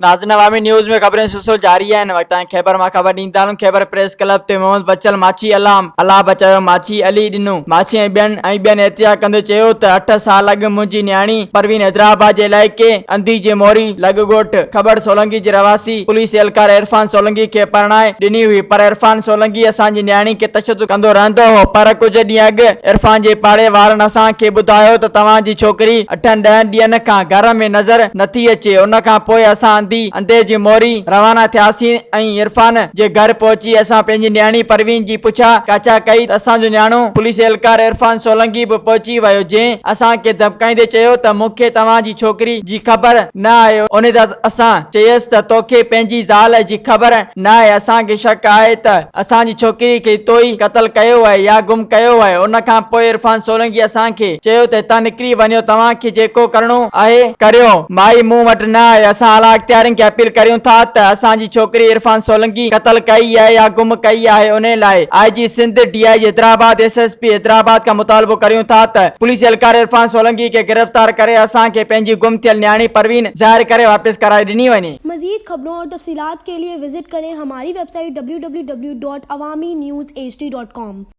नाज़रीन अवामी न्यूज़ में खबरें सिलसिलो जारी है। वक्त खैबर मां खबर ॾींदा आहियूं। खैबर प्रेस क्लब ते मोहम्मद बचल माछी अलाह बचायो माछी अली ॾिनो माछी ऐं ॿियनि एहतियात कंदे चयो त 8 साल अॻु मुंहिंजी न्याणी परवीन हैदराबाद जे इलाइक़े अंधी जे मोरी लॻ खबर सोलंकी जे रवासी पुलिस एहलकार इरफान सोलंकी खे परणाए ॾिनी हुई, पर इरफान सोलंकी असांजी न्याणी खे तशद्दुद कंदो रहंदो हो। पर कुछ ॾींहं अॻु इरफान जे पाड़े वारनि असांखे ॿुधायो त तव्हांजी छोकिरी 8-10 ॾींहंनि खां घर में नज़र नथी अचे। उन खां पोइ असां अंधे जी मोरी रवाना थियासीं ऐं इरफान जे घर पहुची असां पंहिंजी न्याणी परवीन जी पुछा काचा कई त असांजो न्याणो पुलिस एहलकार इरफान सोलंकी बि पहुची वियो, जंहिं असांखे धमकाईंदे चयो त मूंखे तव्हांजी छोकिरी जी ख़बर न आहे। उन ते असां चयसि त तोखे पंहिंजी ज़ाल जी ख़बर न आहे, असांखे शक आहे त असांजी छोकिरी खे तो ई क़त्ल कयो आहे या गुम कयो आहे। उन खां पोइ इरफान सोलंकी असांखे चयो त हितां निकिरी वञो, तव्हांखे जेको करणो आहे करियो, माई मूं वटि न आहे। असां आला इख्तियारनि खे अपील करियूं था त असांजी छोकिरी इरफान सोलंकी क़त्ल कई आहे या गुम कई आहे। उन लाइ IG Sindh DIG Hyderabad SSP Hyderabad का मुतालबो करियूं था त पुलिस एहलकार इरफान सोलंकी के गिरफ्तार करे असांखे पंहिंजी गुम थियल न्याणी परवीन ज़ाहिर करे वापस कराए ॾिनी वञे। मजीद खबरों और तफसीलात के लिए विजिट करें हमारी वेबसाइट www.awamiNewsHD.com।